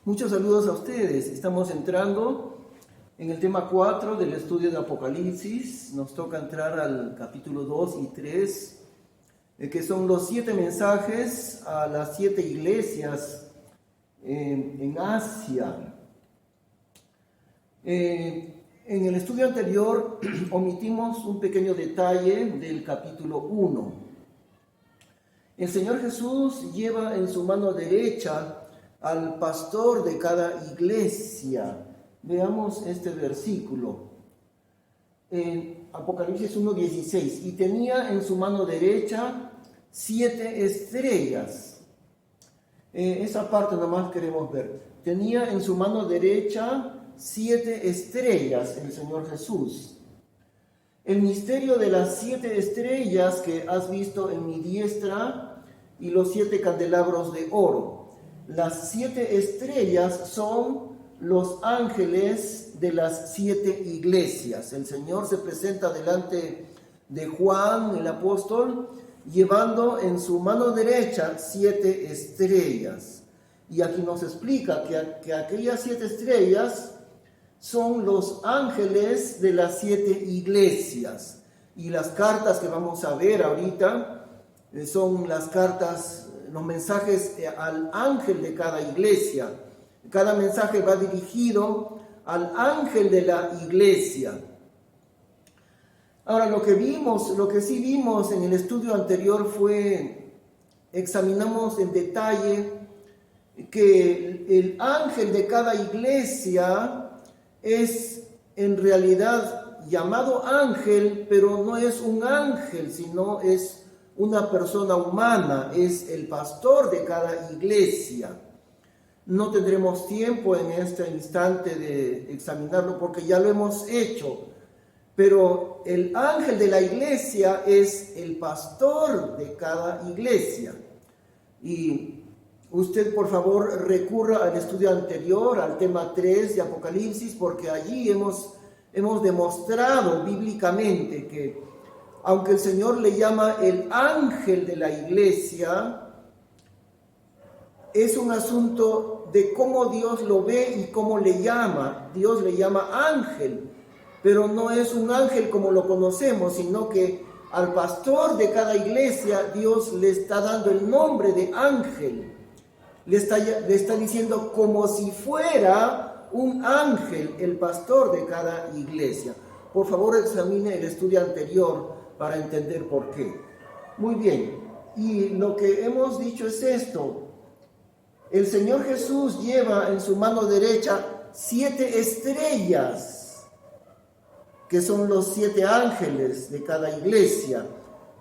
Muchos saludos a ustedes. Estamos entrando en el tema 4 del estudio de Apocalipsis. Nos toca entrar al capítulo 2 y 3, que son los 7 mensajes a las 7 iglesias en Asia. En el estudio anterior omitimos un pequeño detalle del capítulo 1. El Señor Jesús lleva en su mano derecha al pastor de cada iglesia. Veamos este versículo. En Apocalipsis 1:16. Y tenía en su mano derecha 7 estrellas. Esa parte nomás queremos ver. Tenía en su mano derecha 7 estrellas el Señor Jesús. El misterio de las 7 estrellas que has visto en mi diestra y los 7 candelabros de oro. Las 7 estrellas son los ángeles de las 7 iglesias. El Señor se presenta delante de Juan, el apóstol, llevando en su mano derecha 7 estrellas. Y aquí nos explica que aquellas 7 estrellas son los ángeles de las 7 iglesias. Y las cartas que vamos a ver ahorita son las cartas, los mensajes al ángel de cada iglesia. Cada mensaje va dirigido al ángel de la iglesia. Ahora, lo que sí vimos en el estudio anterior examinamos en detalle que el ángel de cada iglesia es en realidad llamado ángel, pero no es un ángel, sino es una persona humana, es el pastor de cada iglesia. No tendremos tiempo en este instante de examinarlo porque ya lo hemos hecho, pero el ángel de la iglesia es el pastor de cada iglesia. Y usted, por favor, recurra al estudio anterior, al tema 3 de Apocalipsis, porque allí hemos demostrado bíblicamente que aunque el Señor le llama el ángel de la iglesia, es un asunto de cómo Dios lo ve y cómo le llama. Dios le llama ángel, pero no es un ángel como lo conocemos, sino que al pastor de cada iglesia Dios le está dando el nombre de ángel. Le está diciendo como si fuera un ángel el pastor de cada iglesia. Por favor, examine el estudio anterior para entender por qué. Muy bien, y lo que hemos dicho es esto. El Señor Jesús lleva en su mano derecha 7 estrellas, que son los 7 ángeles de cada iglesia.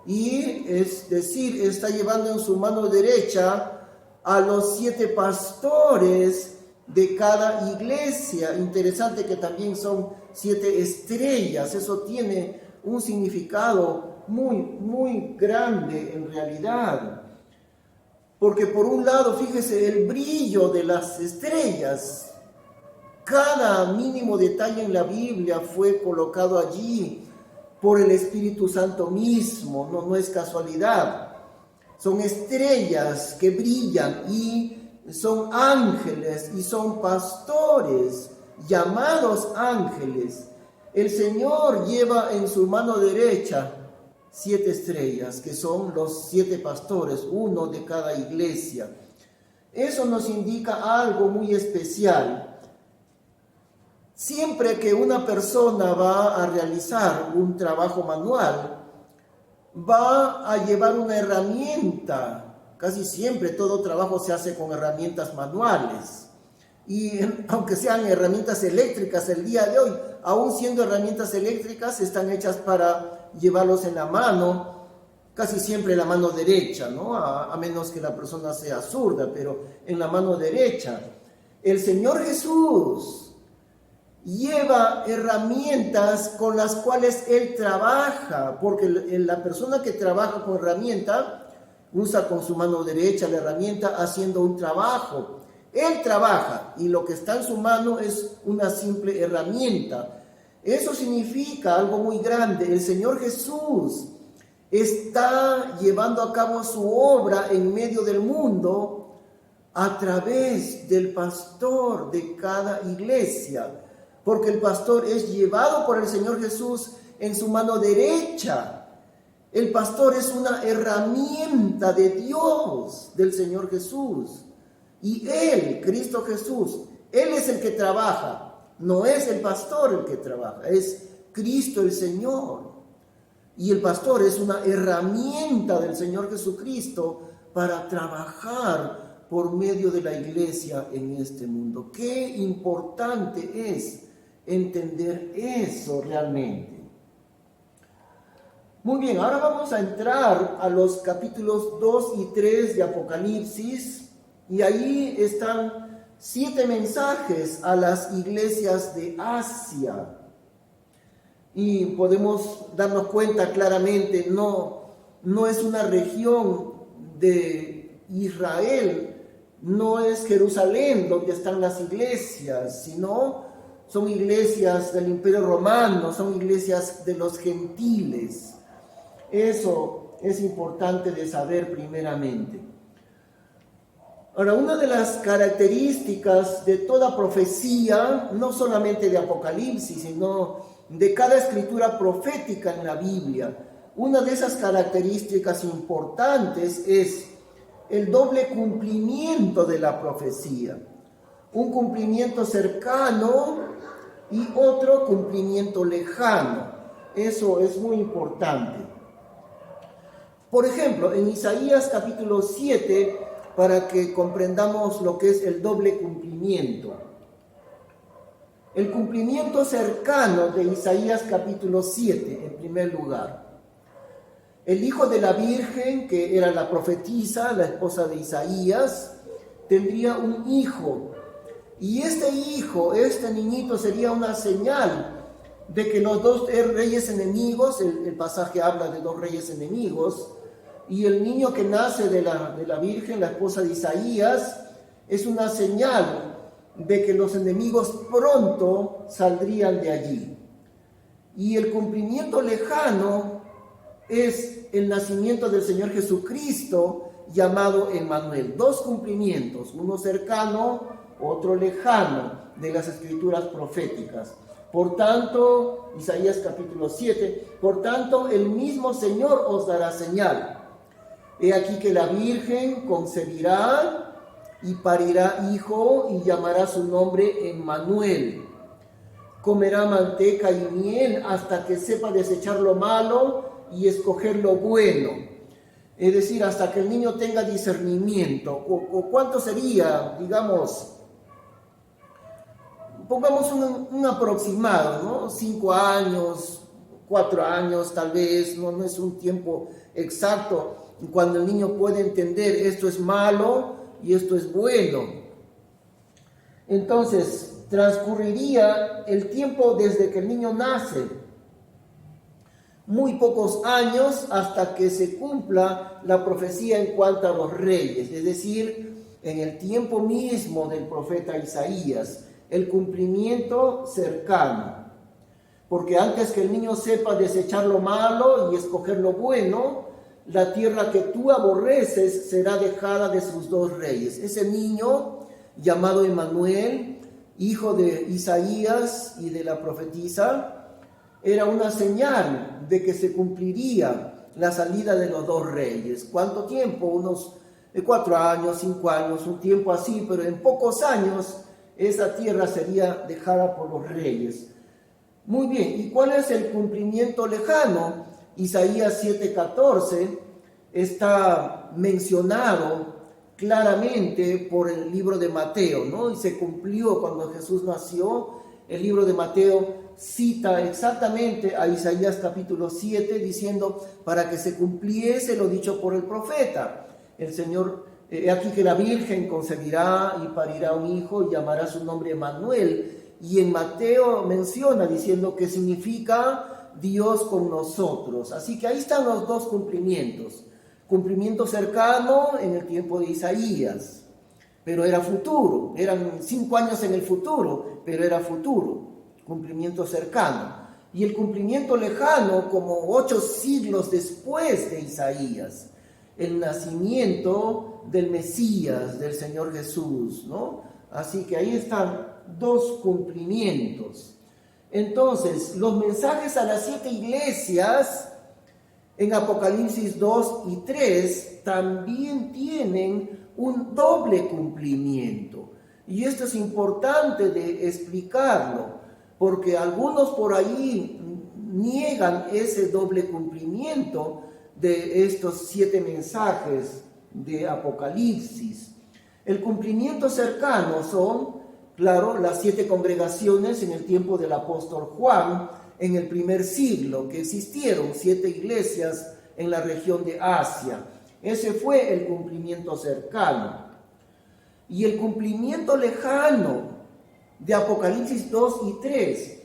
Y es decir, está llevando en su mano derecha a los 7 pastores de cada iglesia. Interesante que también son 7 estrellas. Eso tiene un significado muy, muy grande en realidad. Porque por un lado, fíjese el brillo de las estrellas. Cada mínimo detalle en la Biblia fue colocado allí por el Espíritu Santo mismo. No es casualidad. Son estrellas que brillan y son ángeles y son pastores, llamados ángeles. El Señor lleva en su mano derecha 7 estrellas, que son los 7 pastores, uno de cada iglesia. Eso nos indica algo muy especial. Siempre que una persona va a realizar un trabajo manual, va a llevar una herramienta. Casi siempre todo trabajo se hace con herramientas manuales. Y aunque sean herramientas eléctricas el día de hoy, aún siendo herramientas eléctricas, están hechas para llevarlos en la mano, casi siempre la mano derecha, ¿no? A menos que la persona sea zurda, pero en la mano derecha. El Señor Jesús lleva herramientas con las cuales Él trabaja, porque la persona que trabaja con herramienta usa con su mano derecha la herramienta haciendo un trabajo. Él trabaja y lo que está en su mano es una simple herramienta. Eso significa algo muy grande. El Señor Jesús está llevando a cabo su obra en medio del mundo a través del pastor de cada iglesia, porque el pastor es llevado por el Señor Jesús en su mano derecha. El pastor es una herramienta de Dios, del Señor Jesús. Y Él, Cristo Jesús, Él es el que trabaja. No es el pastor el que trabaja, es Cristo el Señor. Y el pastor es una herramienta del Señor Jesucristo para trabajar por medio de la iglesia en este mundo. Qué importante es entender eso realmente. Muy bien, ahora vamos a entrar a los capítulos 2 y 3 de Apocalipsis, y ahí están 7 mensajes a las iglesias de Asia. Y podemos darnos cuenta claramente, no es una región de Israel, no es Jerusalén donde están las iglesias, sino son iglesias del Imperio Romano, son iglesias de los gentiles. Eso es importante de saber primeramente. Ahora, una de las características de toda profecía, no solamente de Apocalipsis, sino de cada escritura profética en la Biblia, una de esas características importantes es el doble cumplimiento de la profecía. Un cumplimiento cercano y otro cumplimiento lejano. Eso es muy importante. Por ejemplo, en Isaías capítulo 7, para que comprendamos lo que es el doble cumplimiento. El cumplimiento cercano de Isaías capítulo 7, en primer lugar. El hijo de la Virgen, que era la profetisa, la esposa de Isaías, tendría un hijo. Y este hijo, este niñito, sería una señal de que los dos reyes enemigos, el pasaje habla de 2 reyes enemigos, y el niño que nace de la Virgen, la esposa de Isaías, es una señal de que los enemigos pronto saldrían de allí. Y el cumplimiento lejano es el nacimiento del Señor Jesucristo, llamado Emmanuel. 2 cumplimientos, uno cercano, otro lejano, de las escrituras proféticas. Por tanto, Isaías capítulo 7, por tanto, el mismo Señor os dará señal. He aquí que la Virgen concebirá y parirá hijo y llamará su nombre Emmanuel. Comerá manteca y miel hasta que sepa desechar lo malo y escoger lo bueno. Es decir, hasta que el niño tenga discernimiento. ¿O cuánto sería? Digamos, pongamos un aproximado, ¿no? 5 años, 4 años tal vez, no es un tiempo exacto, cuando el niño puede entender esto es malo y esto es bueno. Entonces, transcurriría el tiempo desde que el niño nace, muy pocos años hasta que se cumpla la profecía en cuanto a los reyes, es decir, en el tiempo mismo del profeta Isaías, el cumplimiento cercano. Porque antes que el niño sepa desechar lo malo y escoger lo bueno, la tierra que tú aborreces será dejada de sus 2 reyes. Ese niño, llamado Emmanuel, hijo de Isaías y de la profetisa, era una señal de que se cumpliría la salida de los 2 reyes. ¿Cuánto tiempo? Unos 4 años, 5 años, un tiempo así, pero en pocos años esa tierra sería dejada por los reyes. Muy bien, ¿y cuál es el cumplimiento lejano? Isaías 7:14 está mencionado claramente por el libro de Mateo, ¿no? Y se cumplió cuando Jesús nació. El libro de Mateo cita exactamente a Isaías capítulo 7 diciendo, para que se cumpliese lo dicho por el profeta. El Señor, aquí que la Virgen concebirá y parirá un hijo y llamará su nombre Emmanuel. Y en Mateo menciona diciendo que significa Dios con nosotros. Así que ahí están los 2 cumplimientos. Cumplimiento cercano en el tiempo de Isaías, pero era futuro. Eran 5 años en el futuro, pero era futuro. Cumplimiento cercano. Y el cumplimiento lejano como 8 siglos después de Isaías. El nacimiento del Mesías, del Señor Jesús, ¿no? Así que ahí están dos cumplimientos. Entonces, los mensajes a las 7 iglesias en Apocalipsis 2 y 3 también tienen un doble cumplimiento. Y esto es importante de explicarlo, porque algunos por ahí niegan ese doble cumplimiento de estos 7 mensajes de Apocalipsis. El cumplimiento cercano son, claro, las 7 congregaciones en el tiempo del apóstol Juan, en el primer siglo, que existieron 7 iglesias en la región de Asia. Ese fue el cumplimiento cercano. Y el cumplimiento lejano de Apocalipsis 2 y 3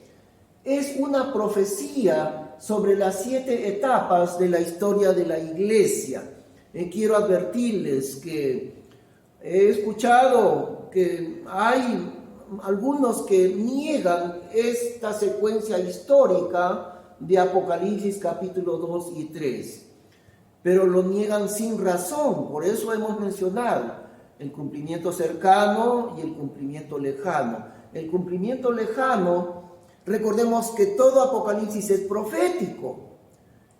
es una profecía sobre las 7 etapas de la historia de la iglesia. Quiero advertirles que he escuchado que hay algunos que niegan esta secuencia histórica de Apocalipsis capítulo 2 y 3, pero lo niegan sin razón. Por eso hemos mencionado el cumplimiento cercano y el cumplimiento lejano. El cumplimiento lejano, recordemos que todo Apocalipsis es profético,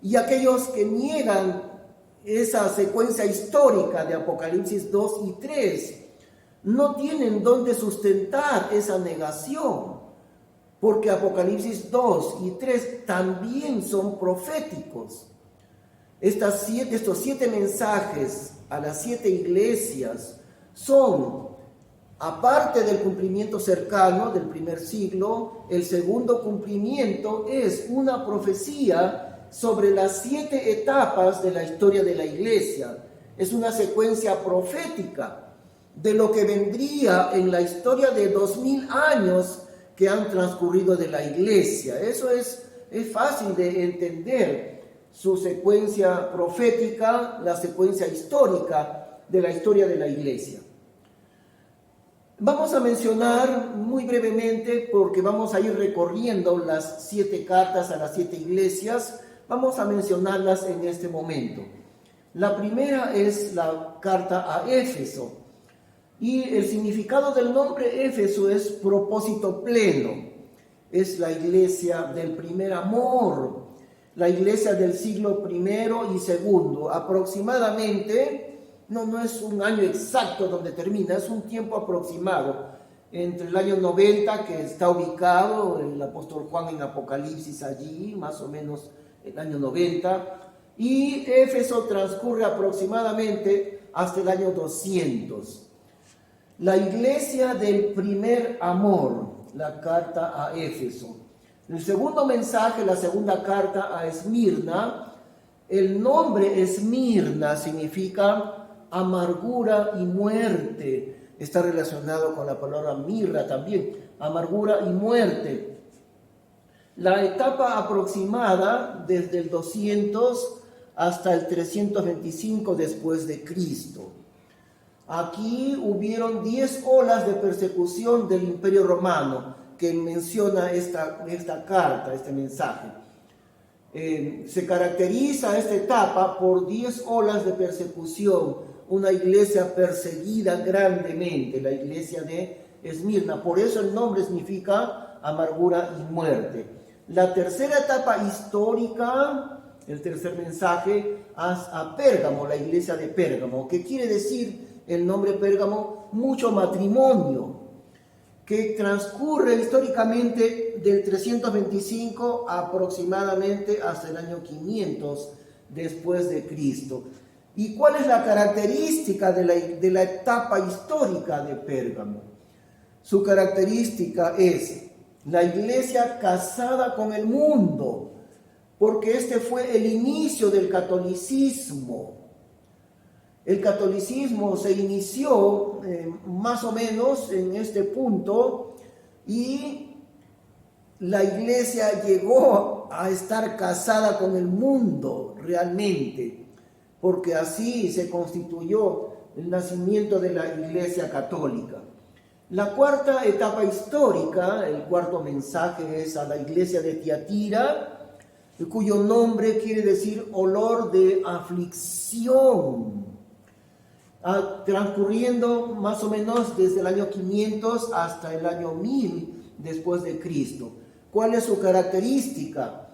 y aquellos que niegan esa secuencia histórica de Apocalipsis 2 y 3 no tienen dónde sustentar esa negación, porque Apocalipsis 2 y 3 también son proféticos. Estos 7 mensajes a las 7 iglesias son, aparte del cumplimiento cercano del primer siglo, el segundo cumplimiento es una profecía sobre las 7 etapas de la historia de la iglesia. Es una secuencia profética de lo que vendría en la historia de 2000 años que han transcurrido de la iglesia. Eso es fácil de entender, su secuencia profética, la secuencia histórica de la historia de la iglesia. Vamos a mencionar muy brevemente, porque vamos a ir recorriendo las 7 cartas a las 7 iglesias, vamos a mencionarlas en este momento. La primera es la carta a Éfeso, y el significado del nombre Éfeso es propósito pleno. Es la iglesia del primer amor, la iglesia del siglo primero y segundo, aproximadamente. No es un año exacto donde termina, es un tiempo aproximado, entre el año 90, que está ubicado el apóstol Juan en Apocalipsis allí, más o menos el año 90, y Éfeso transcurre aproximadamente hasta el año 200. La iglesia del primer amor, la carta a Éfeso. El segundo mensaje, la segunda carta a Esmirna, el nombre Esmirna significa amargura y muerte. Está relacionado con la palabra mirra también, amargura y muerte. La etapa aproximada desde el 200 hasta el 325 después de Cristo. Aquí hubieron 10 olas de persecución del Imperio Romano que menciona esta carta, este mensaje. Se caracteriza esta etapa por 10 olas de persecución, una iglesia perseguida grandemente, la iglesia de Esmirna. Por eso el nombre significa amargura y muerte. La tercera etapa histórica, el tercer mensaje, a Pérgamo, la iglesia de Pérgamo. ¿Qué quiere decir el nombre Pérgamo? Mucho matrimonio, que transcurre históricamente del 325 aproximadamente hasta el año 500 después de Cristo. ¿Y cuál es la característica de la etapa histórica de Pérgamo? Su característica es la iglesia casada con el mundo, porque este fue el inicio del catolicismo. El catolicismo se inició más o menos en este punto, y la iglesia llegó a estar casada con el mundo realmente, porque así se constituyó el nacimiento de la iglesia católica. La cuarta etapa histórica, el cuarto mensaje, es a la iglesia de Tiatira, cuyo nombre quiere decir olor de aflicción. transcurriendo más o menos desde el año 500 hasta el año 1000 después de Cristo. ¿Cuál es su característica?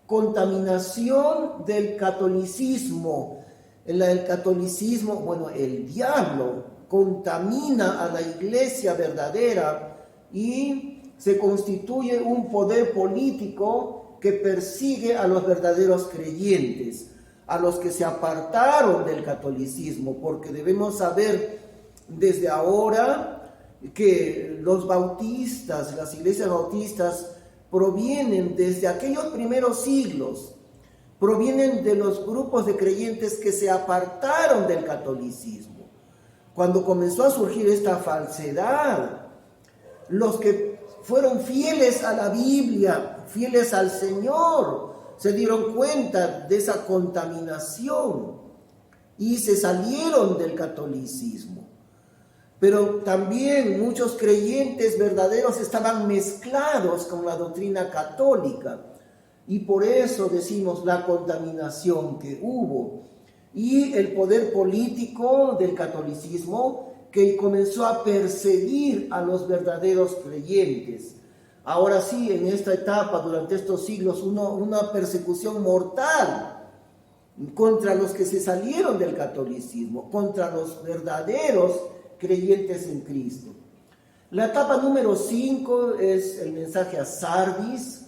Contaminación del catolicismo. El catolicismo, bueno, el diablo contamina a la iglesia verdadera y se constituye un poder político que persigue a los verdaderos creyentes, a los que se apartaron del catolicismo, porque debemos saber desde ahora que los bautistas, las iglesias bautistas, provienen desde aquellos primeros siglos, provienen de los grupos de creyentes que se apartaron del catolicismo. Cuando comenzó a surgir esta falsedad, los que fueron fieles a la Biblia, fieles al Señor, se dieron cuenta de esa contaminación y se salieron del catolicismo. Pero también muchos creyentes verdaderos estaban mezclados con la doctrina católica y por eso decimos la contaminación que hubo. Y el poder político del catolicismo que comenzó a perseguir a los verdaderos creyentes. Ahora sí, en esta etapa, durante estos siglos, una persecución mortal contra los que se salieron del catolicismo, contra los verdaderos creyentes en Cristo. La etapa número 5 es el mensaje a Sardis,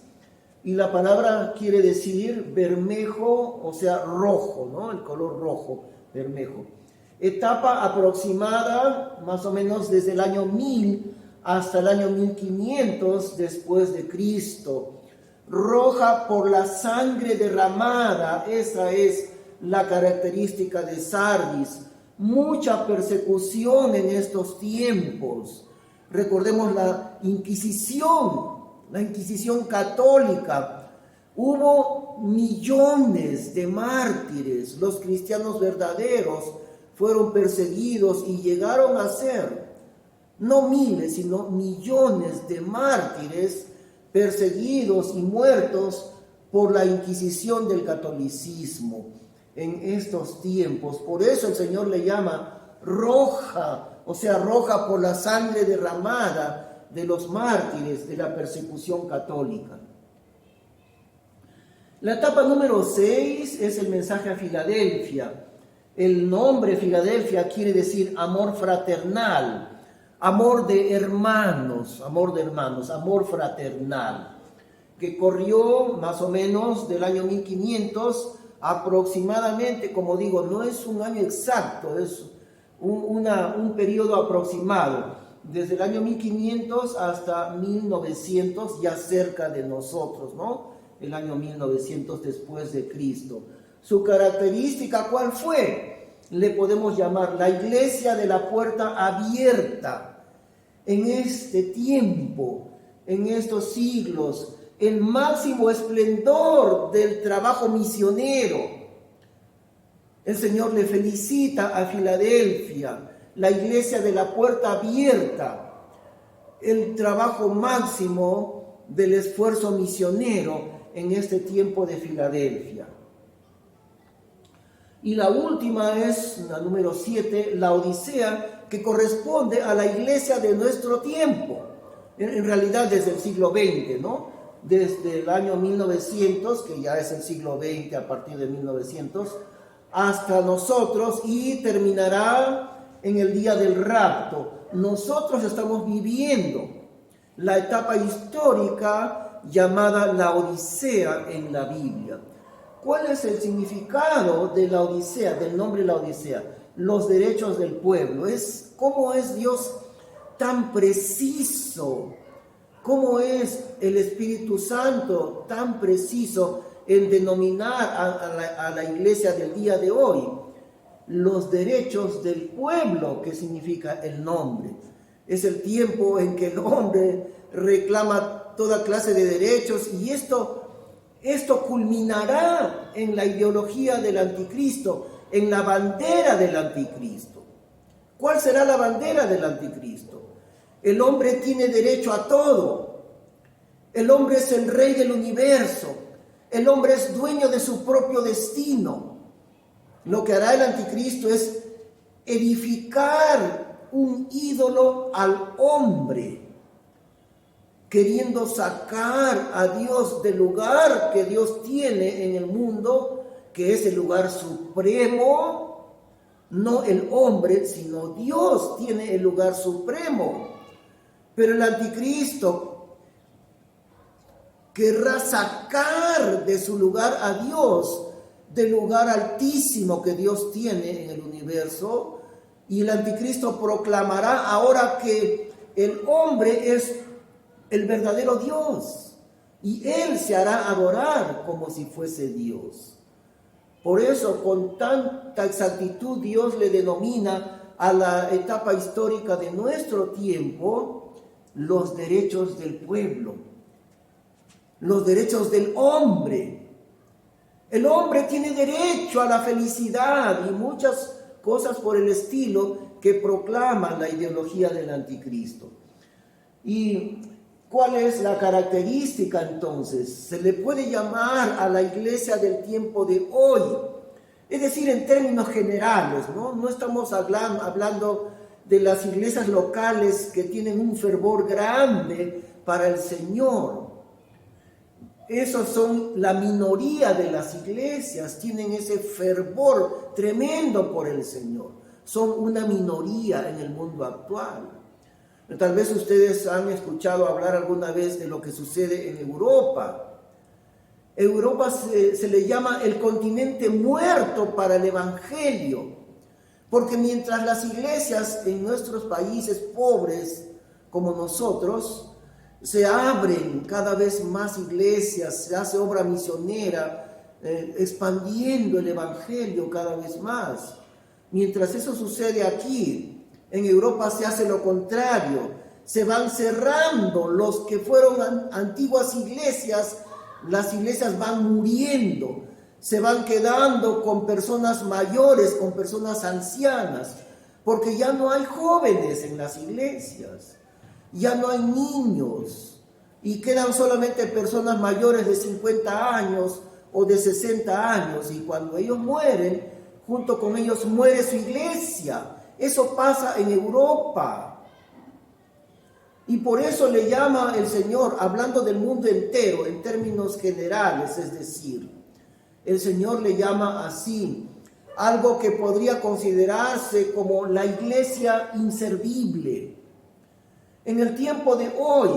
y la palabra quiere decir bermejo, o sea, rojo, ¿no? El color rojo, bermejo. Etapa aproximada más o menos desde el año 1000 hasta el año 1500 después de Cristo. Roja por la sangre derramada, esa es la característica de Sardis. Mucha persecución en estos tiempos. Recordemos la Inquisición católica. Hubo millones de mártires. Los cristianos verdaderos fueron perseguidos y llegaron a ser, no miles, sino millones de mártires perseguidos y muertos por la Inquisición del catolicismo en estos tiempos. Por eso el Señor le llama roja, o sea, roja por la sangre derramada de los mártires de la persecución católica. La etapa número 6 es el mensaje a Filadelfia. El nombre Filadelfia quiere decir amor fraternal, amor de hermanos, amor fraternal, que corrió más o menos del año 1500 aproximadamente, como digo, no es un año exacto, es un periodo aproximado, desde el año 1500 hasta 1900, ya cerca de nosotros, ¿no? El año 1900 después de Cristo. Su característica, ¿cuál fue? Le podemos llamar la iglesia de la puerta abierta. En este tiempo, en estos siglos, el máximo esplendor del trabajo misionero. El Señor le felicita a Filadelfia, la iglesia de la puerta abierta, el trabajo máximo del esfuerzo misionero en este tiempo de Filadelfia. Y la última es, la número 7, la Odisea, que corresponde a la iglesia de nuestro tiempo, en realidad desde el siglo XX, ¿no? Desde el año 1900, que ya es el siglo XX a partir de 1900, hasta nosotros, y terminará en el día del rapto. Nosotros estamos viviendo la etapa histórica llamada la Odisea en la Biblia. ¿Cuál es el significado de la Odisea, del nombre la Odisea? Los derechos del pueblo. Es cómo es Dios tan preciso, cómo es el Espíritu Santo tan preciso en denominar a la iglesia del día de hoy. Los derechos del pueblo, que significa el nombre. Es el tiempo en que el hombre reclama toda clase de derechos, y esto culminará en la ideología del anticristo, en la bandera del anticristo. ¿Cuál será la bandera del anticristo? El hombre tiene derecho a todo. El hombre es el rey del universo. El hombre es dueño de su propio destino. Lo que hará el anticristo es edificar un ídolo al hombre, queriendo sacar a Dios del lugar que Dios tiene en el mundo, que es el lugar supremo. No el hombre, sino Dios tiene el lugar supremo. Pero el anticristo querrá sacar de su lugar a Dios, del lugar altísimo que Dios tiene en el universo, y el anticristo proclamará ahora que el hombre es el verdadero Dios, y él se hará adorar como si fuese Dios. Por eso, con tanta exactitud, Dios le denomina a la etapa histórica de nuestro tiempo los derechos del pueblo, los derechos del hombre. El hombre tiene derecho a la felicidad y muchas cosas por el estilo que proclaman la ideología del anticristo. ¿Y cuál es la característica entonces? Se le puede llamar a la iglesia del tiempo de hoy, es decir, en términos generales, no estamos hablando de las iglesias locales que tienen un fervor grande para el Señor. Esos son la minoría de las iglesias, tienen ese fervor tremendo por el Señor. Son una minoría en el mundo actual. Tal vez ustedes han escuchado hablar alguna vez de lo que sucede en Europa. Europa se le llama el continente muerto para el Evangelio, porque mientras las iglesias en nuestros países pobres como nosotros, se abren cada vez más iglesias, se hace obra misionera, expandiendo el Evangelio cada vez más. Mientras eso sucede aquí, en Europa se hace lo contrario. Se van cerrando los que fueron antiguas iglesias, las iglesias van muriendo, se van quedando con personas mayores, con personas ancianas, porque ya no hay jóvenes en las iglesias. Ya no hay niños y quedan solamente personas mayores de 50 años o de 60 años, y cuando ellos mueren, junto con ellos muere su iglesia. Eso pasa en Europa. Y por eso le llama el Señor, hablando del mundo entero en términos generales, es decir, el Señor le llama así, algo que podría considerarse como la iglesia inservible. En el tiempo de hoy,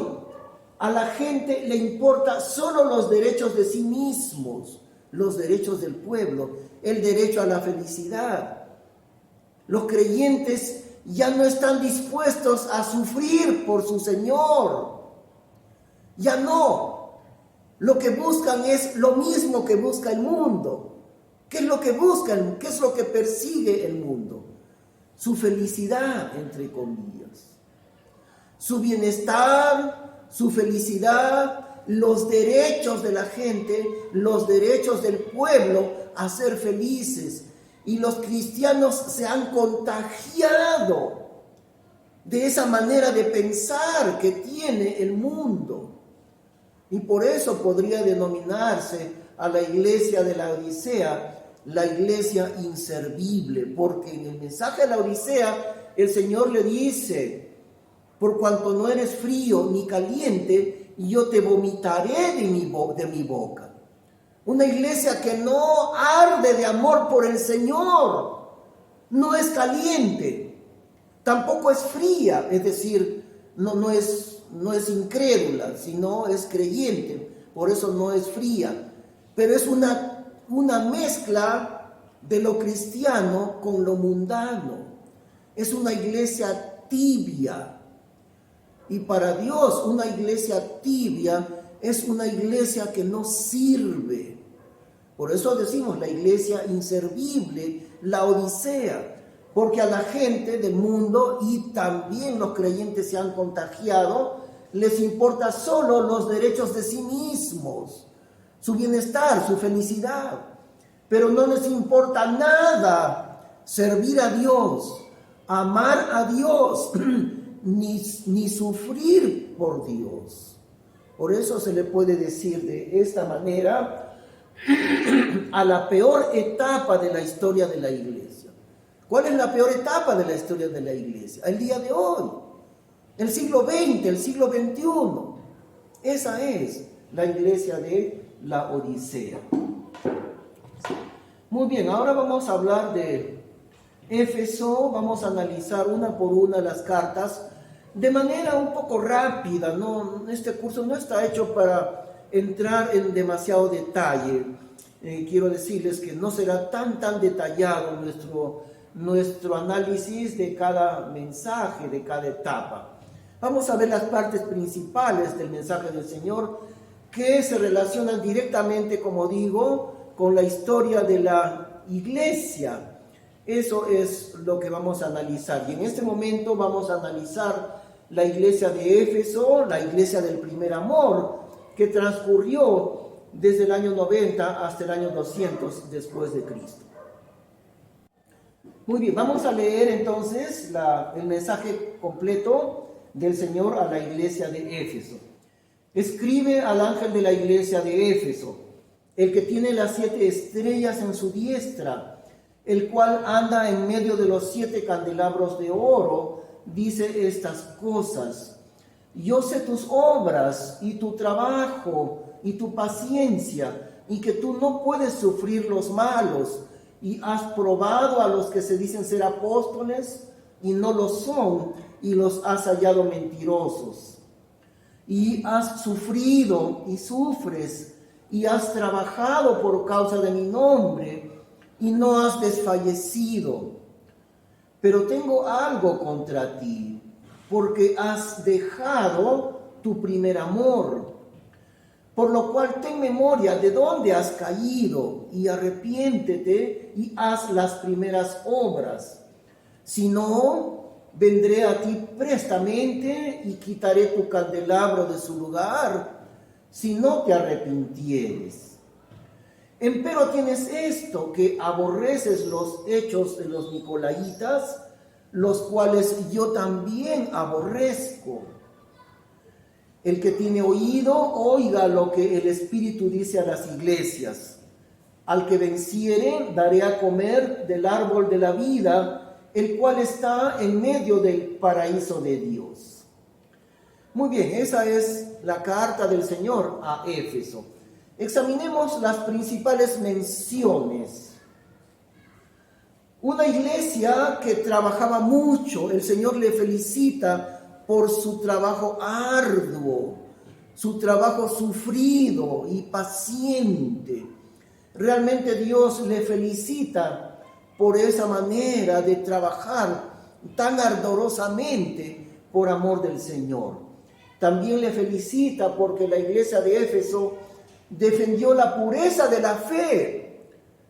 a la gente le importa solo los derechos de sí mismos, los derechos del pueblo, el derecho a la felicidad. Los creyentes ya no están dispuestos a sufrir por su Señor. Ya no. Lo que buscan es lo mismo que busca el mundo. ¿Qué es lo que buscan? ¿Qué es lo que persigue el mundo? Su felicidad, entre comillas. Su bienestar, su felicidad, los derechos de la gente, los derechos del pueblo a ser felices. Y los cristianos se han contagiado de esa manera de pensar que tiene el mundo. Y por eso podría denominarse a la iglesia de la Odisea la iglesia inservible, porque en el mensaje de la Odisea el Señor le dice: por cuanto no eres frío ni caliente, yo te vomitaré de mi boca. Una iglesia que no arde de amor por el Señor, no es caliente, tampoco es fría, es decir, no es incrédula, sino es creyente, por eso no es fría, pero es una mezcla de lo cristiano con lo mundano. Es una iglesia tibia. Y para Dios, una iglesia tibia es una iglesia que no sirve. Por eso decimos la iglesia inservible, la Odisea, porque a la gente del mundo, y también los creyentes se han contagiado, les importa solo los derechos de sí mismos, su bienestar, su felicidad, pero no les importa nada servir a Dios, amar a Dios, ni sufrir por Dios. Por eso se le puede decir de esta manera a la peor etapa de la historia de la iglesia. ¿Cuál es la peor etapa de la historia de la iglesia? El día de hoy, el siglo XX, el siglo XXI. Esa es la iglesia de la Odisea. Muy bien, ahora vamos a hablar de Éfeso. Vamos a analizar una por una las cartas de manera un poco rápida. No, este curso no está hecho para entrar en demasiado detalle. Quiero decirles que no será tan detallado nuestro análisis de cada mensaje, de cada etapa. Vamos a ver las partes principales del mensaje del Señor que se relacionan directamente, como digo, con la historia de la iglesia. Eso es lo que vamos a analizar. Y en este momento vamos a analizar la iglesia de Éfeso, la iglesia del primer amor, que transcurrió desde el año 90 hasta el año 200 después de Cristo. Muy bien, vamos a leer entonces el mensaje completo del Señor a la iglesia de Éfeso. Escribe al ángel de la iglesia de Éfeso, el que tiene las 7 estrellas en su diestra, el cual anda en medio de los 7 candelabros de oro, dice estas cosas: yo sé tus obras y tu trabajo y tu paciencia, y que tú no puedes sufrir los malos, y has probado a los que se dicen ser apóstoles y no lo son, y los has hallado mentirosos. Y has sufrido y sufres, y has trabajado por causa de mi nombre, y no has desfallecido. Pero tengo algo contra ti, porque has dejado tu primer amor. Por lo cual ten memoria de dónde has caído, y arrepiéntete y haz las primeras obras. Si no, vendré a ti prestamente y quitaré tu candelabro de su lugar, si no te arrepintieres. Empero tienes esto, que aborreces los hechos de los nicolaitas, los cuales yo también aborrezco. El que tiene oído, oiga lo que el Espíritu dice a las iglesias. Al que venciere, daré a comer del árbol de la vida, el cual está en medio del paraíso de Dios. Muy bien, esa es la carta del Señor a Éfeso. Examinemos las principales menciones. Una iglesia que trabajaba mucho. El Señor le felicita por su trabajo arduo, su trabajo sufrido y paciente. Realmente Dios le felicita por esa manera de trabajar tan ardorosamente por amor del Señor. También le felicita porque la iglesia de Éfeso defendió la pureza de la fe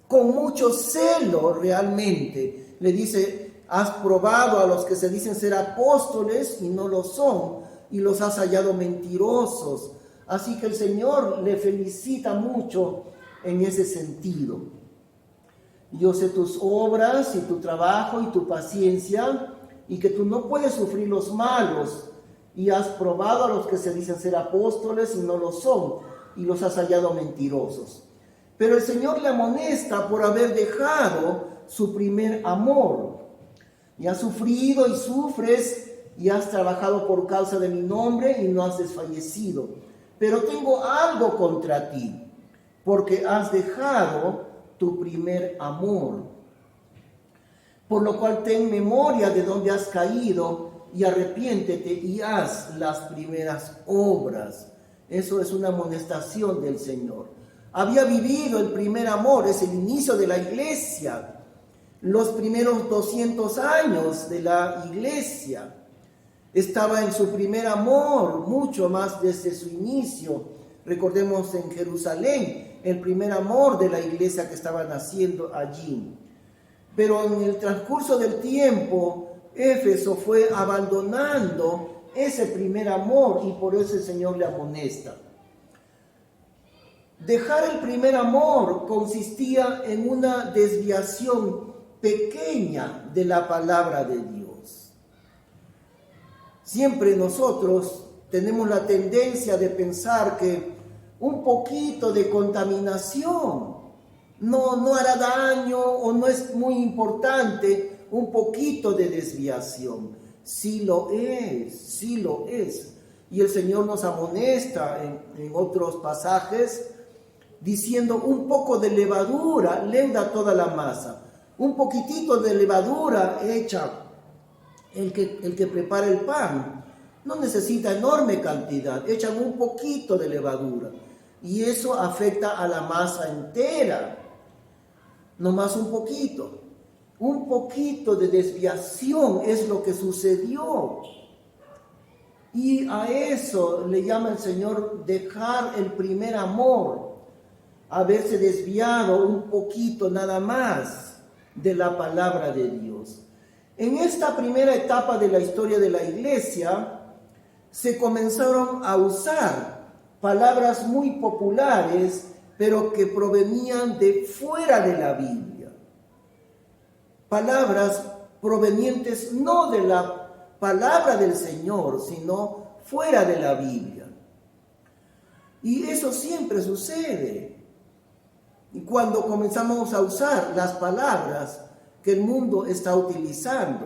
con mucho celo realmente. Le dice: has probado a los que se dicen ser apóstoles y no lo son, y los has hallado mentirosos. Así que el Señor le felicita mucho en ese sentido. Yo sé tus obras y tu trabajo y tu paciencia, y que tú no puedes sufrir los malos, y has probado a los que se dicen ser apóstoles y no lo son, y los has hallado mentirosos. Pero el Señor le amonesta por haber dejado su primer amor. Y has sufrido y sufres, y has trabajado por causa de mi nombre y no has desfallecido. Pero tengo algo contra ti, porque has dejado tu primer amor. Por lo cual ten memoria de dónde has caído, y arrepiéntete y haz las primeras obras. Eso es una amonestación del Señor. Había vivido el primer amor, es el inicio de la iglesia. Los primeros 200 años de la iglesia estaba en su primer amor, mucho más desde su inicio. Recordemos en Jerusalén, el primer amor de la iglesia que estaba naciendo allí. Pero en el transcurso del tiempo, Éfeso fue abandonando ese primer amor, y por eso el Señor le amonesta. Dejar el primer amor consistía en una desviación pequeña de la palabra de Dios. Siempre nosotros tenemos la tendencia de pensar que un poquito de contaminación no hará daño, o no es muy importante, un poquito de desviación. Sí lo es, sí lo es. Y el Señor nos amonesta en otros pasajes diciendo: un poco de levadura leuda toda la masa. Un poquitito de levadura echa el que prepara el pan. No necesita enorme cantidad, echan un poquito de levadura. Y eso afecta a la masa entera. No más un poquito. Un poquito de desviación es lo que sucedió. Y a eso le llama el Señor dejar el primer amor, haberse desviado un poquito nada más de la palabra de Dios. En esta primera etapa de la historia de la iglesia, se comenzaron a usar palabras muy populares, pero que provenían de fuera de la Biblia. Palabras provenientes no de la palabra del Señor, sino fuera de la Biblia. Y eso siempre sucede. Y cuando comenzamos a usar las palabras que el mundo está utilizando,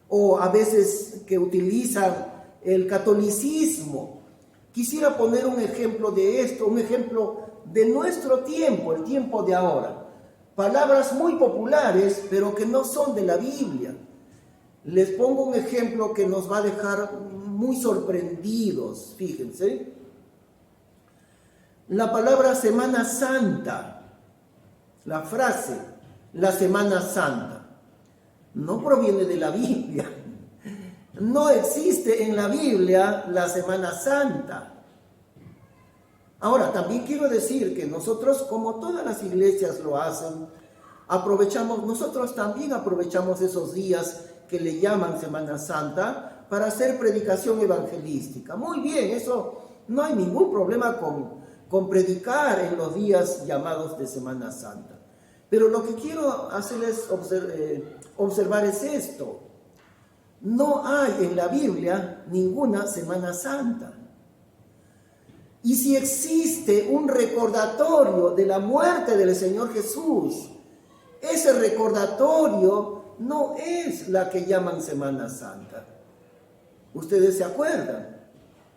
o a veces que utilizan el catolicismo. Quisiera poner un ejemplo de esto, un ejemplo de nuestro tiempo, el tiempo de ahora. Palabras muy populares, pero que no son de la Biblia. Les pongo un ejemplo que nos va a dejar muy sorprendidos, fíjense. La palabra Semana Santa, la frase, la Semana Santa, no proviene de la Biblia. No existe en la Biblia la Semana Santa. Ahora, también quiero decir que nosotros, como todas las iglesias lo hacen, nosotros también aprovechamos esos días que le llaman Semana Santa para hacer predicación evangelística. Muy bien, eso no hay ningún problema con predicar en los días llamados de Semana Santa. Pero lo que quiero hacerles observar es esto. No hay en la Biblia ninguna Semana Santa. Y si existe un recordatorio de la muerte del Señor Jesús, ese recordatorio no es la que llaman Semana Santa. ¿Ustedes se acuerdan?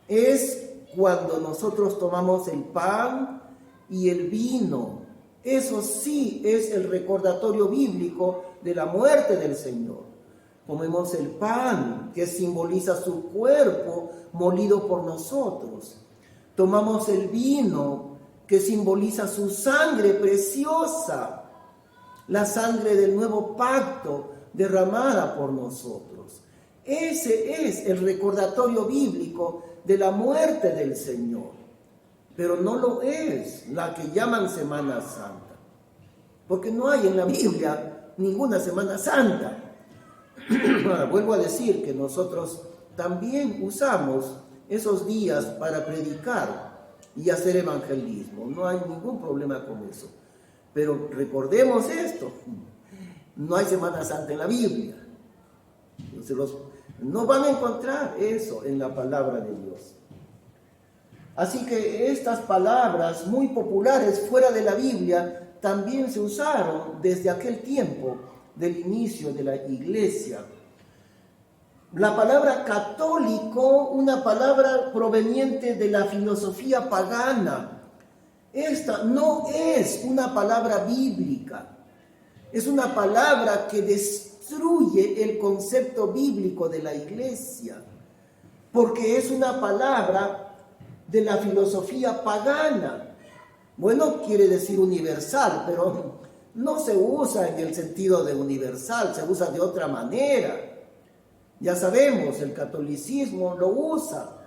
Es cuando nosotros tomamos el pan y el vino. Eso sí es el recordatorio bíblico de la muerte del Señor. Comemos el pan, que simboliza su cuerpo molido por nosotros. Tomamos el vino, que simboliza su sangre preciosa, la sangre del nuevo pacto derramada por nosotros. Ese es el recordatorio bíblico de la muerte del Señor. Pero no lo es la que llaman Semana Santa, porque no hay en la Biblia ninguna Semana Santa. Ahora, vuelvo a decir que nosotros también usamos esos días para predicar y hacer evangelismo. No hay ningún problema con eso. Pero recordemos esto, no hay Semana Santa en la Biblia. Entonces no van a encontrar eso en la palabra de Dios. Así que estas palabras muy populares fuera de la Biblia también se usaron desde aquel tiempo del inicio de la iglesia. La palabra católico, una palabra proveniente de la filosofía pagana. Esta no es una palabra bíblica, es una palabra que destruye el concepto bíblico de la iglesia, porque es una palabra de la filosofía pagana. Bueno, quiere decir universal, pero no se usa en el sentido de universal, se usa de otra manera. Ya sabemos, el catolicismo lo usa.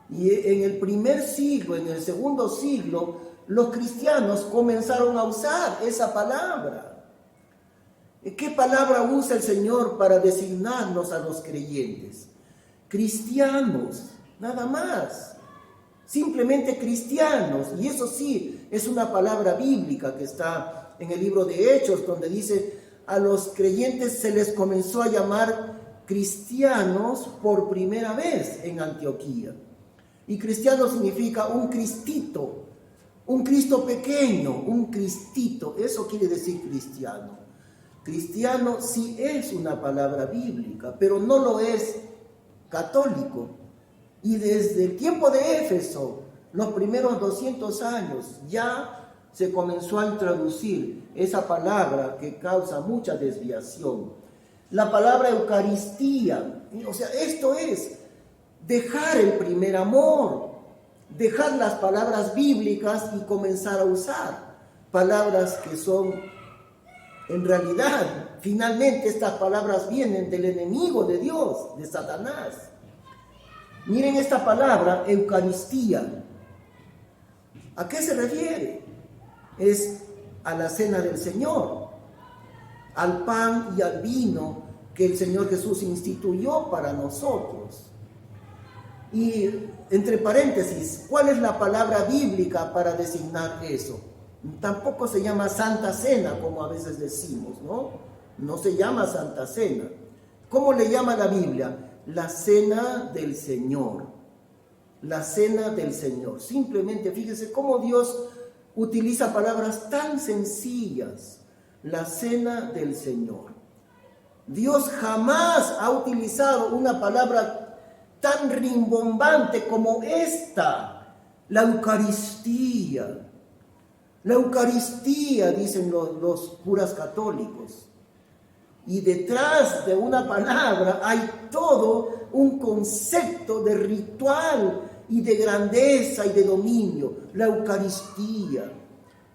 Y en el primer siglo, en el segundo siglo, los cristianos comenzaron a usar esa palabra. ¿Qué palabra usa el Señor para designarnos a los creyentes? Cristianos, nada más. Simplemente cristianos. Y eso sí, es una palabra bíblica que está en el libro de Hechos, donde dice: a los creyentes se les comenzó a llamar cristianos por primera vez en Antioquía. Y cristiano significa un cristito, un Cristo pequeño, un cristito. Eso quiere decir cristiano. Cristiano sí es una palabra bíblica, pero no lo es católico. Y desde el tiempo de Éfeso, los primeros 200 años, ya se comenzó a introducir esa palabra que causa mucha desviación. La palabra Eucaristía, o sea, esto es dejar el primer amor, dejar las palabras bíblicas y comenzar a usar palabras que son, en realidad, finalmente estas palabras vienen del enemigo de Dios, de Satanás. Miren esta palabra, Eucaristía. ¿A qué se refiere? Es a la cena del Señor, al pan y al vino que el Señor Jesús instituyó para nosotros. Y entre paréntesis, ¿cuál es la palabra bíblica para designar eso? Tampoco se llama Santa Cena, como a veces decimos, ¿no? No se llama Santa Cena. ¿Cómo le llama la Biblia? La cena del Señor. La cena del Señor. Simplemente fíjese cómo Dios utiliza palabras tan sencillas. La cena del Señor. Dios jamás ha utilizado una palabra tan rimbombante como esta, la Eucaristía. La Eucaristía, dicen los curas católicos. Y detrás de una palabra hay todo un concepto de ritual y de grandeza y de dominio, la Eucaristía.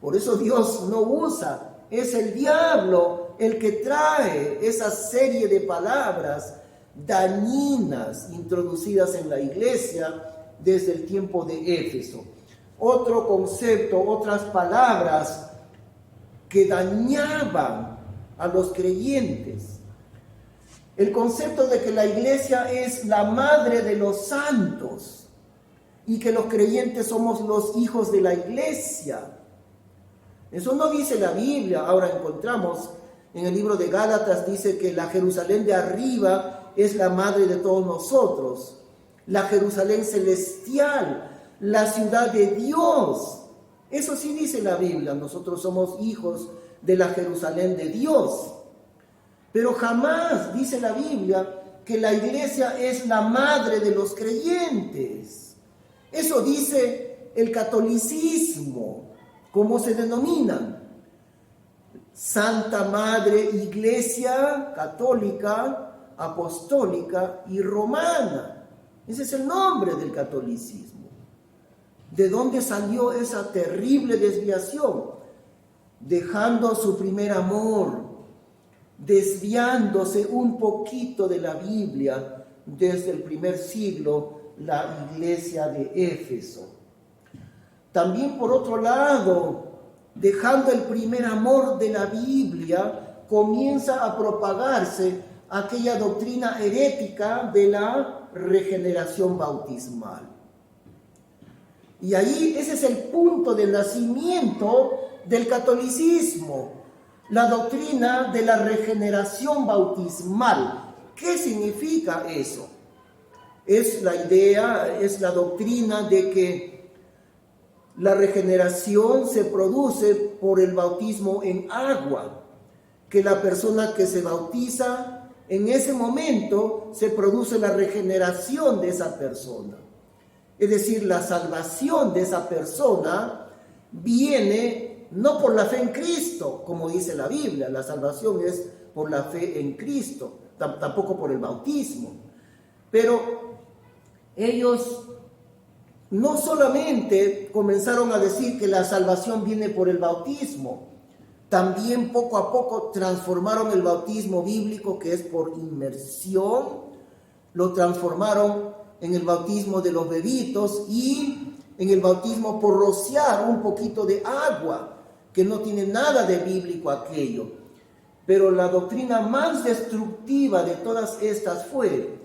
Por eso Dios no usa, es el diablo el que trae esa serie de palabras dañinas introducidas en la iglesia desde el tiempo de Éfeso. Otro concepto, otras palabras que dañaban a los creyentes. El concepto de que la iglesia es la madre de los santos y que los creyentes somos los hijos de la iglesia. Eso no dice la Biblia. Ahora encontramos en el libro de Gálatas, dice que la Jerusalén de arriba es la madre de todos nosotros. La Jerusalén celestial, la ciudad de Dios. Eso sí dice la Biblia. Nosotros somos hijos de la Jerusalén de Dios. Pero jamás dice la Biblia que la iglesia es la madre de los creyentes. Eso dice el catolicismo, como se denomina. Santa Madre Iglesia Católica, Apostólica y Romana. Ese es el nombre del catolicismo. ¿De dónde salió esa terrible desviación? Dejando su primer amor, desviándose un poquito de la Biblia desde el primer siglo, la iglesia de Éfeso. También por otro lado, dejando el primer amor de la Biblia, comienza a propagarse aquella doctrina herética de la regeneración bautismal. Y ahí ese es el punto de nacimiento del catolicismo, la doctrina de la regeneración bautismal. ¿Qué significa eso? Es la idea, es la doctrina de que la regeneración se produce por el bautismo en agua, que la persona que se bautiza, en ese momento se produce la regeneración de esa persona. Es decir, la salvación de esa persona viene no por la fe en Cristo, como dice la Biblia. La salvación es por la fe en Cristo, tampoco por el bautismo. Pero ellos no solamente comenzaron a decir que la salvación viene por el bautismo, también poco a poco transformaron el bautismo bíblico, que es por inmersión, lo transformaron en el bautismo de los bebitos y en el bautismo por rociar un poquito de agua, que no tiene nada de bíblico aquello. Pero la doctrina más destructiva de todas estas fue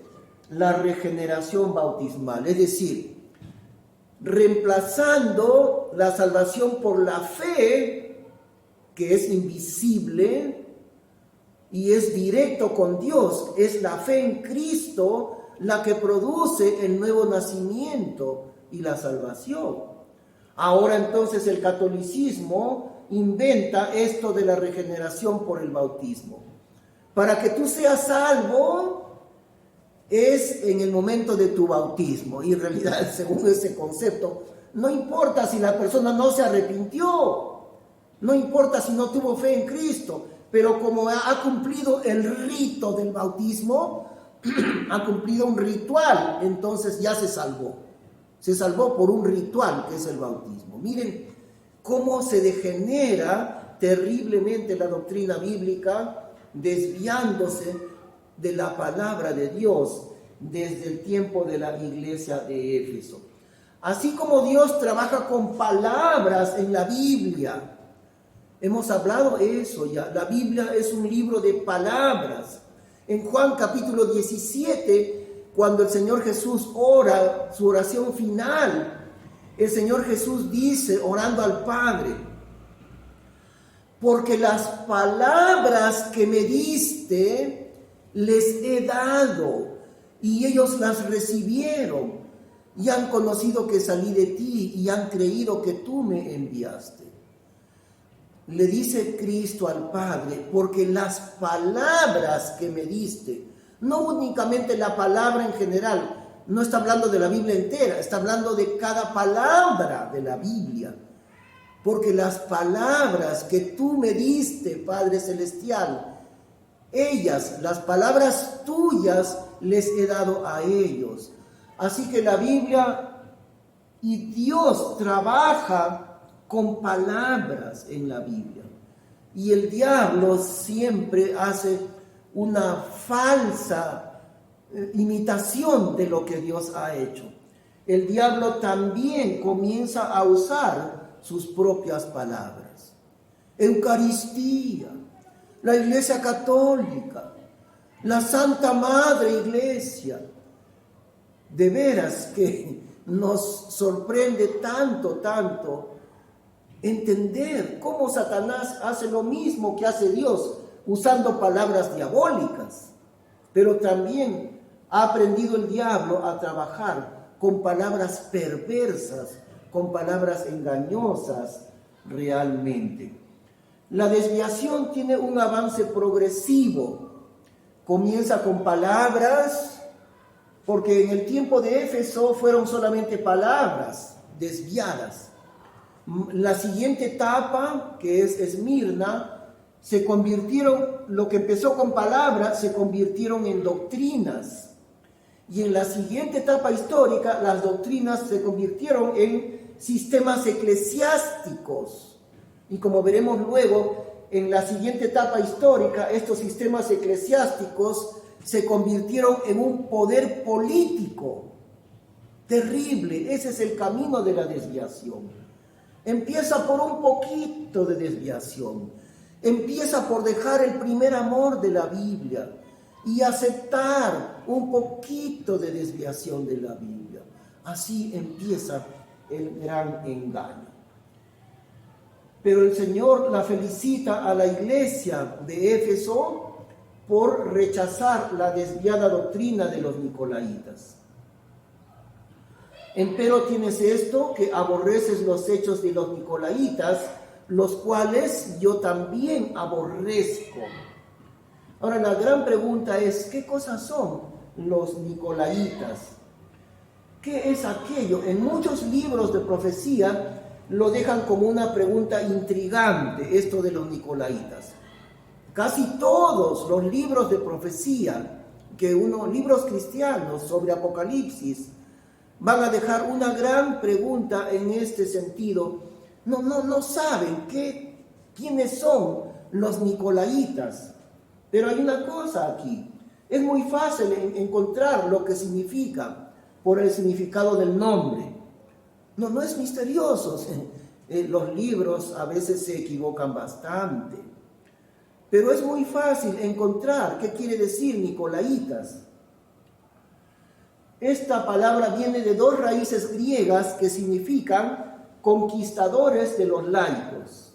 la regeneración bautismal, es decir, reemplazando la salvación por la fe, que es invisible y es directo con Dios. Es la fe en Cristo la que produce el nuevo nacimiento y la salvación. Ahora entonces el catolicismo inventa esto de la regeneración por el bautismo. Para que tú seas salvo es en el momento de tu bautismo. Y en realidad, según ese concepto, no importa si la persona no se arrepintió, no importa si no tuvo fe en Cristo, pero como ha cumplido el rito del bautismo, ha cumplido un ritual, entonces ya se salvó. Se salvó por un ritual que es el bautismo. Miren cómo se degenera terriblemente la doctrina bíblica, desviándose de la palabra de Dios desde el tiempo de la iglesia de Éfeso. Así como Dios trabaja con palabras en la Biblia, hemos hablado eso ya, la Biblia es un libro de palabras. En Juan capítulo 17, cuando el Señor Jesús ora su oración final, el Señor Jesús dice, orando al Padre, porque las palabras que me diste les he dado, y ellos las recibieron, y han conocido que salí de ti, y han creído que tú me enviaste. Le dice Cristo al Padre, porque las palabras que me diste, no únicamente la palabra en general, no está hablando de la Biblia entera, está hablando de cada palabra de la Biblia. Porque las palabras que tú me diste, Padre Celestial, ellas, las palabras tuyas, les he dado a ellos. Así que la Biblia y Dios trabaja con palabras en la Biblia. Y el diablo siempre hace una falsa imitación de lo que Dios ha hecho. El diablo también comienza a usar sus propias palabras. Eucaristía, la Iglesia Católica, la Santa Madre Iglesia. De veras que nos sorprende tanto entender cómo Satanás hace lo mismo que hace Dios, usando palabras diabólicas. Pero también ha aprendido el diablo a trabajar con palabras perversas, con palabras engañosas realmente. La desviación tiene un avance progresivo. Comienza con palabras, porque en el tiempo de Éfeso fueron solamente palabras desviadas. La siguiente etapa, que es Esmirna, se convirtieron, lo que empezó con palabras, se convirtieron en doctrinas. Y en la siguiente etapa histórica, las doctrinas se convirtieron en sistemas eclesiásticos. Y como veremos luego, en la siguiente etapa histórica, estos sistemas eclesiásticos se convirtieron en un poder político terrible. Ese es el camino de la desviación. Empieza por un poquito de desviación. Empieza por dejar el primer amor de la Biblia y aceptar un poquito de desviación de la Biblia. Así empieza el gran engaño. Pero el Señor la felicita a la iglesia de Éfeso por rechazar la desviada doctrina de los nicolaitas. Empero tienes esto, que aborreces los hechos de los nicolaitas, los cuales yo también aborrezco. Ahora la gran pregunta es, ¿qué cosas son los nicolaitas? ¿Qué es aquello? En muchos libros de profecía lo dejan como una pregunta intrigante, esto de los nicolaitas. Casi todos los libros de profecía, libros cristianos sobre Apocalipsis, van a dejar una gran pregunta en este sentido. No saben quiénes son los nicolaitas. Pero hay una cosa aquí. Es muy fácil encontrar lo que significa por el significado del nombre. No es misterioso. Los libros a veces se equivocan bastante. Pero es muy fácil encontrar qué quiere decir nicolaitas. Esta palabra viene de dos raíces griegas que significan conquistadores de los laicos.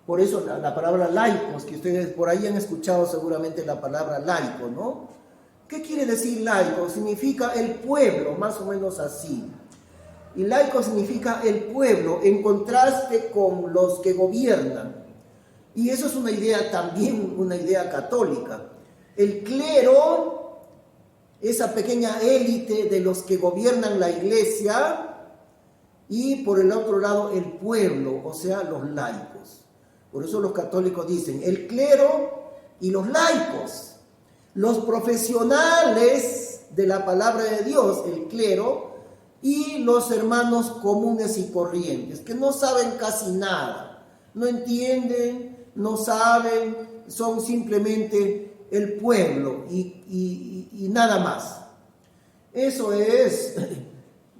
Por eso la palabra laicos, que ustedes por ahí han escuchado seguramente la palabra laico, ¿no? ¿Qué quiere decir laico? Significa el pueblo, más o menos así. Y laico significa el pueblo, en contraste con los que gobiernan. Y eso es una idea también, una idea católica. El clero, esa pequeña élite de los que gobiernan la iglesia, y por el otro lado el pueblo, o sea, los laicos. Por eso los católicos dicen el clero y los laicos, los profesionales de la palabra de Dios, el clero, y los hermanos comunes y corrientes, que no saben casi nada, no entienden, no saben, son simplemente el pueblo y nada más. Eso es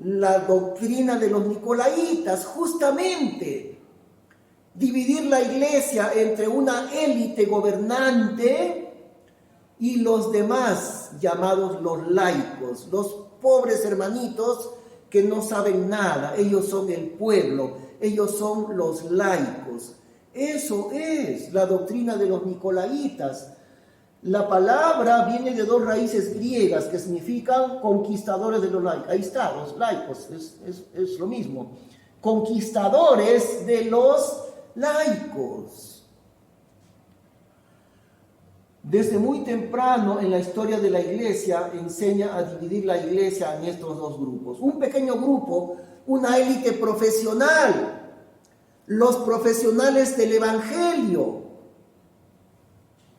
la doctrina de los nicolaitas, justamente dividir la iglesia entre una élite gobernante y los demás llamados los laicos, los pobres hermanitos que no saben nada. Ellos son el pueblo, ellos son los laicos. Eso es la doctrina de los nicolaitas. La palabra viene de dos raíces griegas que significan conquistadores de los laicos. Ahí está, los laicos, es lo mismo. Conquistadores de los laicos. Desde muy temprano en la historia de la iglesia enseña a dividir la iglesia en estos dos grupos. Un pequeño grupo, una élite profesional, los profesionales del evangelio,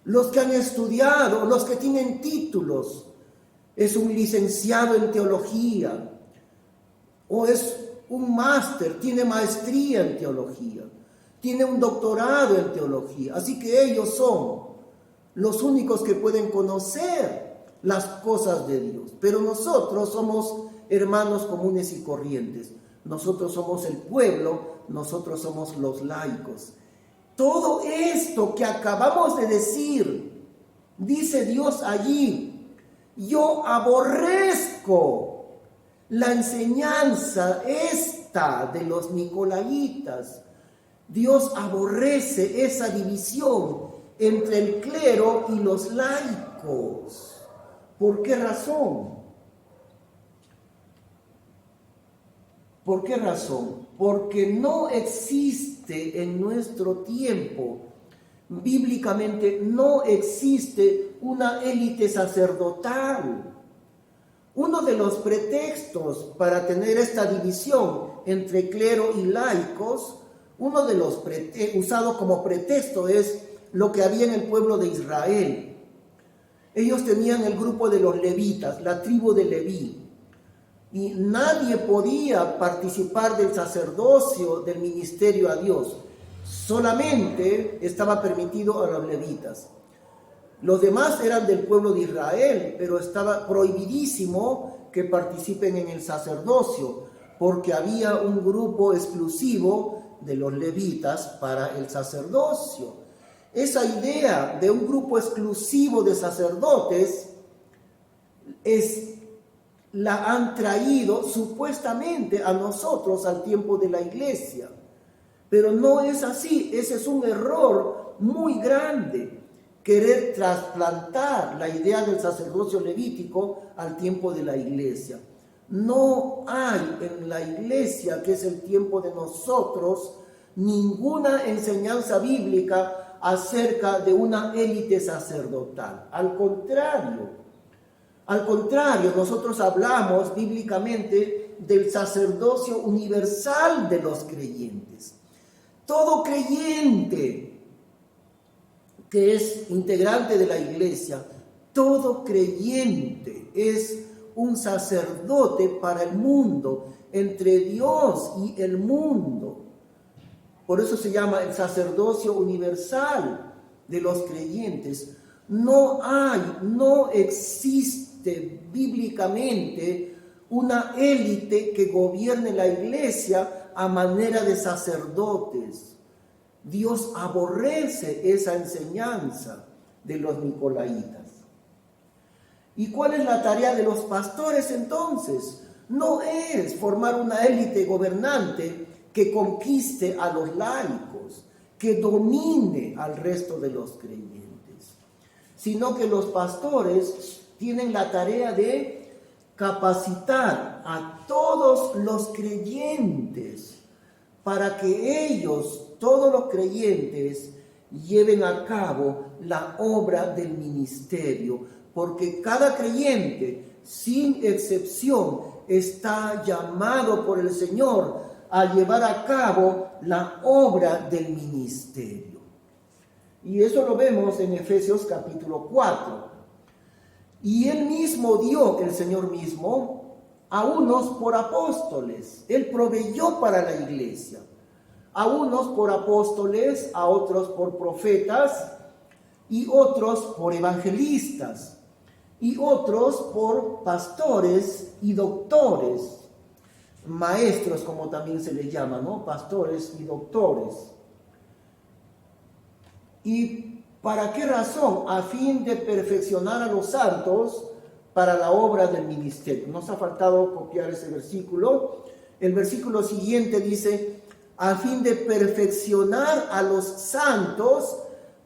los que han estudiado, los que tienen títulos, es un licenciado en teología o es un máster, tiene maestría en teología, tiene un doctorado en teología, así que ellos son los únicos que pueden conocer las cosas de Dios. Pero nosotros somos hermanos comunes y corrientes, nosotros somos el pueblo, nosotros somos los laicos. Todo esto que acabamos de decir, dice Dios allí, yo aborrezco la enseñanza esta de los nicolaitas. Dios aborrece esa división entre el clero y los laicos. ¿Por qué razón? ¿Por qué razón? Porque no existe en nuestro tiempo, bíblicamente no existe una élite sacerdotal. Uno de los pretextos para tener esta división entre clero y laicos, uno de los usado como pretexto es lo que había en el pueblo de Israel. Ellos tenían el grupo de los levitas, la tribu de Leví. Y nadie podía participar del sacerdocio, del ministerio a Dios. Solamente estaba permitido a los levitas. Los demás eran del pueblo de Israel, pero estaba prohibidísimo que participen en el sacerdocio, porque había un grupo exclusivo de los levitas para el sacerdocio. Esa idea de un grupo exclusivo de sacerdotes la han traído supuestamente a nosotros al tiempo de la iglesia. Pero no es así, ese es un error muy grande, querer trasplantar la idea del sacerdocio levítico al tiempo de la iglesia. No hay en la iglesia, que es el tiempo de nosotros, ninguna enseñanza bíblica acerca de una élite sacerdotal. Al contrario, nosotros hablamos bíblicamente del sacerdocio universal de los creyentes. Todo creyente que es integrante de la iglesia, todo creyente es un sacerdote para el mundo, entre Dios y el mundo. Por eso se llama el sacerdocio universal de los creyentes. No existe bíblicamente una élite que gobierne la iglesia a manera de sacerdotes. Dios aborrece esa enseñanza de los nicolaitas. ¿Y cuál es la tarea de los pastores entonces? No es formar una élite gobernante que conquiste a los laicos, que domine al resto de los creyentes, sino que los pastores tienen la tarea de capacitar a todos los creyentes para que ellos, todos los creyentes, lleven a cabo la obra del ministerio, porque cada creyente, sin excepción, está llamado por el Señor a llevar a cabo la obra del ministerio. Y eso lo vemos en Efesios capítulo 4. Y Él mismo dio, el Señor mismo, a unos por apóstoles. Él proveyó para la iglesia. A unos por apóstoles, a otros por profetas, y otros por evangelistas, y otros por pastores y doctores, maestros como también se les llama, ¿no? Pastores y doctores. ¿Y para qué razón? A fin de perfeccionar a los santos para la obra del ministerio. Nos ha faltado copiar ese versículo. El versículo siguiente dice, a fin de perfeccionar a los santos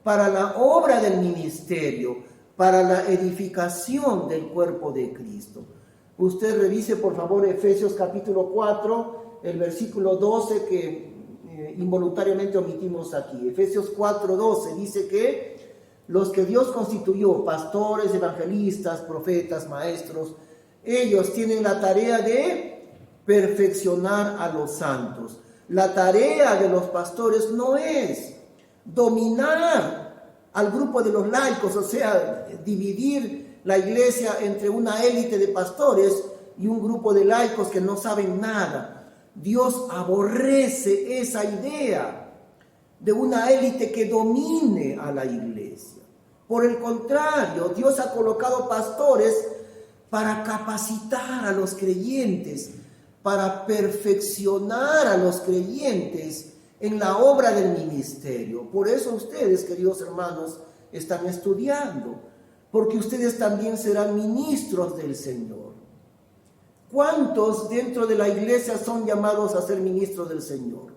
para la obra del ministerio, para la edificación del cuerpo de Cristo. Usted revise por favor Efesios capítulo 4, el versículo 12 que involuntariamente omitimos aquí. Efesios 4:12 dice que los que Dios constituyó, pastores, evangelistas, profetas, maestros, ellos tienen la tarea de perfeccionar a los santos. La tarea de los pastores no es dominar al grupo de los laicos, o sea, dividir la iglesia entre una élite de pastores y un grupo de laicos que no saben nada. Dios aborrece esa idea de una élite que domine a la iglesia. Por el contrario, Dios ha colocado pastores para capacitar a los creyentes, para perfeccionar a los creyentes en la obra del ministerio. Por eso ustedes, queridos hermanos, están estudiando, porque ustedes también serán ministros del Señor. ¿Cuántos dentro de la iglesia son llamados a ser ministros del Señor?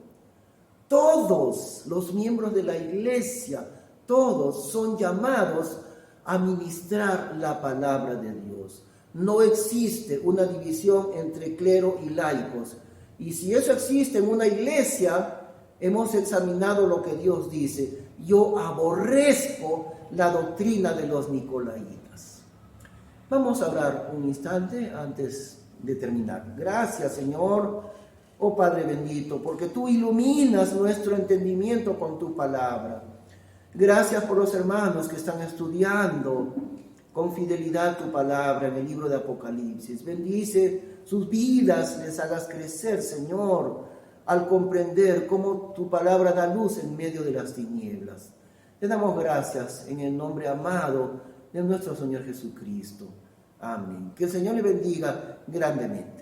Todos los miembros de la iglesia, todos son llamados a ministrar la palabra de Dios. No existe una división entre clero y laicos. Y si eso existe en una iglesia, hemos examinado lo que Dios dice. Yo aborrezco la doctrina de los nicolaitas. Vamos a orar un instante antes de terminar. Gracias, Señor, oh Padre bendito, porque tú iluminas nuestro entendimiento con tu palabra. Gracias por los hermanos que están estudiando con fidelidad tu palabra en el libro de Apocalipsis. Bendice sus vidas, les hagas crecer, Señor, al comprender cómo tu palabra da luz en medio de las tinieblas. Te damos gracias en el nombre amado de nuestro Señor Jesucristo. Amén. Que el Señor le bendiga grandemente.